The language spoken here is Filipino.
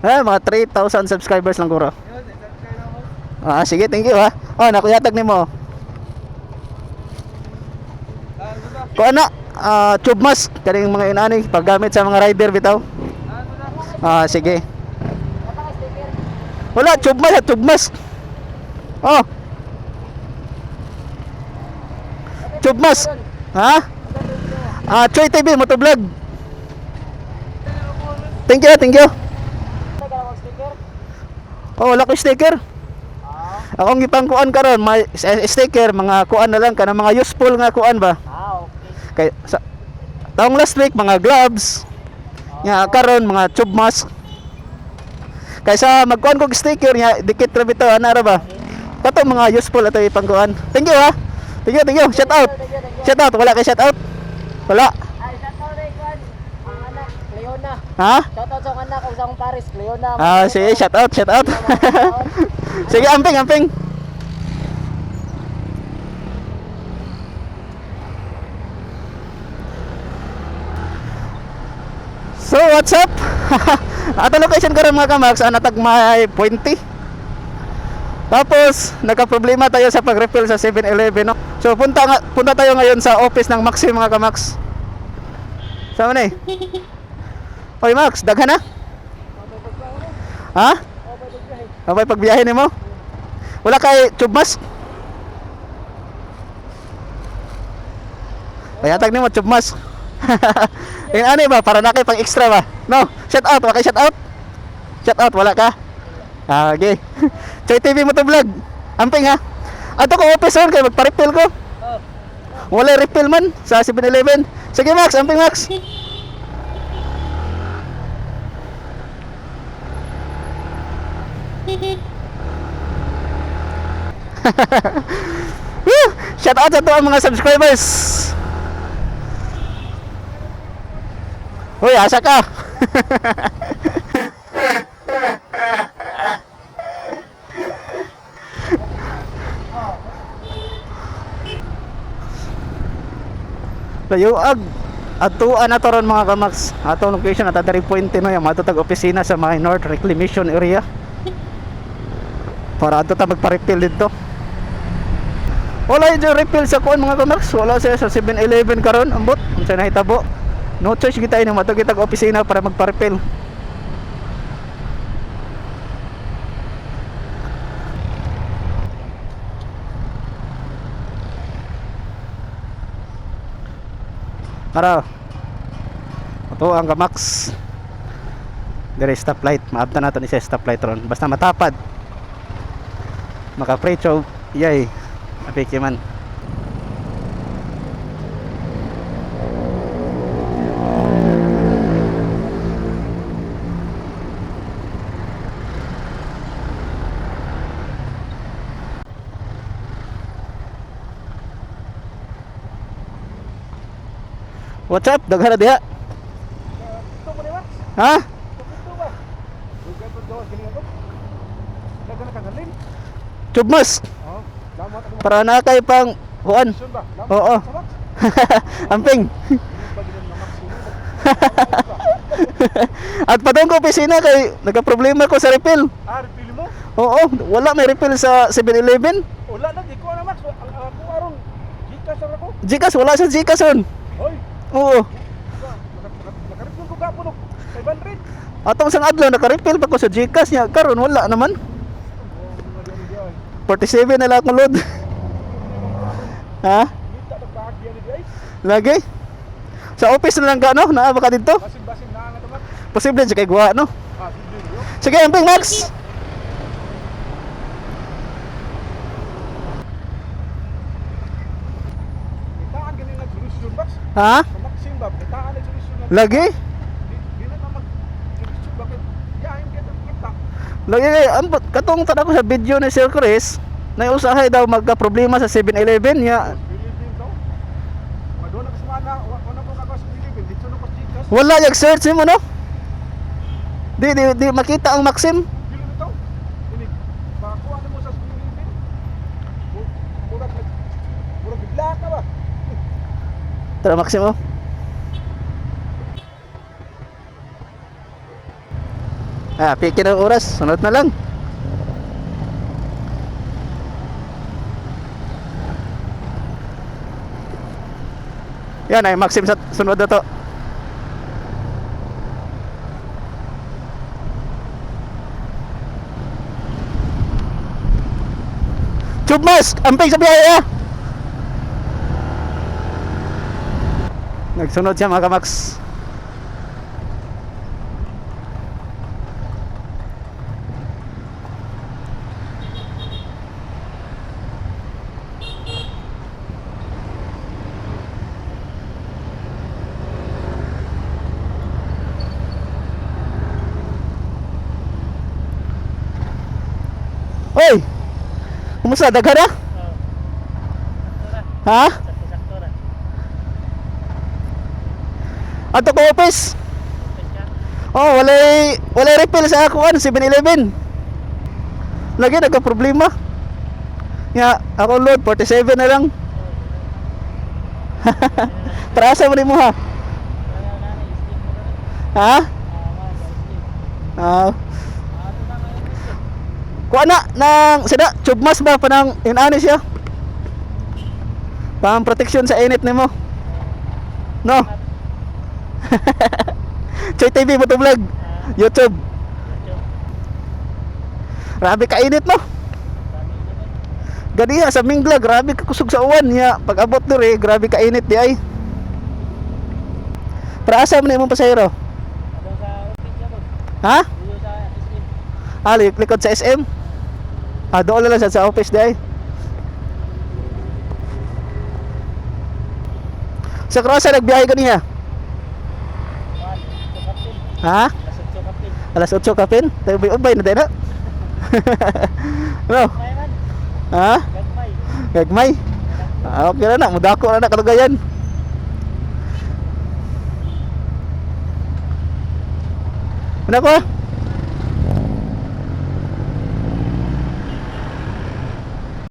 Mga 3,000 subscribers lang guro. Sige, thank you ha. Nakuyatag nimo. Ko ana, tube mask kaning mga inani paggamit sa mga rider bitaw. Sige. Wala tube mask. Oh. Tube mask. Ha? Choy TV motovlog. Thank you. Wala ko sticker. Akong gipangkuan karon may sticker mga kuan na lang kana mga useful nga kuan ba. Okay. Kay taong last week mga gloves. Nya karon mga tube mask. Kaysa magkuan kog sticker nya dikit ra bitaw ana ra ba. Kato mga useful ato ipangkuan. Thank you ha. Thank you. Shout out. Shout out wala kay shout out. Wala. Ay, shoutout kay Kwan. Ang anak, Leona. Ha? Shoutout sa anak og sa akong Paris, Leona. Sige, shout out. Sige, amping. So, what's up? Ato location karon mga kamags, natag may 20. Tapos, nagka-problema tayo sa pag-refill sa 7-Eleven, no? So, punta tayo ngayon sa office ng Maxi mga kamags. Saan na eh? Oy Max, daghan na? Ha? Abay pagbiyahe nimo? Wala kay tube mask? Bayatag nimo tube mask. Ano ba para na kay pang extra ba? No, shout out, wala kay shout out. Shout out wala ka? Okay. Choy TV mo to vlog. Amping ha. Ato ko office on kay magpa-refill ko. Wala refill man sa 7-Eleven. Sige Max, amping Max. Shout out sa to mga subscribers. Hoy, asa ka? Layuag atuan na toron mga kamax. Atong location at 3.0 no yung matutag opisina sa my North Reclamation area. Para ato ta magpa-refill dito. Wala yung refill sa kuan mga kamax. Wala siya sa 7-Eleven karon ambot. Unsa na hitabo? No choice kita ini matutag kitag opisina para magpa-refill. Para ito ang kamax dire stoplight, maabtan nato ni sa stoplight ron basta matapad maka-precho yay apiki man. What's up? Daghan na diha. Ha? Tube mask. Para na kay pang kuan. Oo. Amping. At padong ko opisina kay nagka-problema ko sa refill. Refill mo? Oo, wala may refill sa 7-Eleven. Wala na, di ko na Max. Ako aron. Gcash ako. Gcash, wala sa Gcash on. Hoy. Oo. Naka-refill ko kapon og 500. Atong sang adlaw naka-refill pa ko sa Gcash niya karon wala naman. 47 na lang akong load. Ha? Kita nagbahagian ni guys. Lagi? Sa office na lang ka no? Naa ba ka dito? Basin na nga naman. Posible sa kay guwa no? Sige yo. Sige, amping Max. Itaan gani nga solusyon Max. Ha? Sa Maxim ba? Itaan ang solusyon. Lagi? Di na mag solusyon bakit? Yahin kita. Lagi ambot katong tada ko sa video ni Sir Chris. Na usahay daw magka-problema sa 7-Eleven ya. Pilipin daw. Madona ka semana, wala ko ka sa Pilipin. Dito na ko Gcash. Wala yung search mo no? Di makita ang Maxim. Dili bitaw. Ini pakuha mo sa Pilipin. Murag bigla ka ba? Tara Maxim oh. Pikin ang oras. Sunod na lang. Yan ay Maxim sa sunod na to. Tube mask, amping sa biyaya. Nagsunod siya mga kamax. Hoy! Kumusta? Daghan na? Ha? Ato ko office. Oh, walay refill sa ako 7-Eleven. Lagi nagka problema. Ya, ako load 47 na lang. Trasa mo rin mo ha. Ha? Kuha na ng sida, tube mask ba panang inani siya? Pang protection sa init nimo. No. Choy TV mo to vlog. YouTube. Grabe ka init no. Gani sa Mingla, grabe ka kusog sa uwan niya. Pag abot diri, grabe ka init di ay. Para asa man imong pasahero? Ha? Likod sa SM. Doon lang sa office di ay. Sa Crossa nagbiyahe ka niya? Ha? Alas 8 kapin? Tayo ubay na tayo na? Ano? Ha? Gagmay? Okay na, mudako na kalugayan. Ano ko?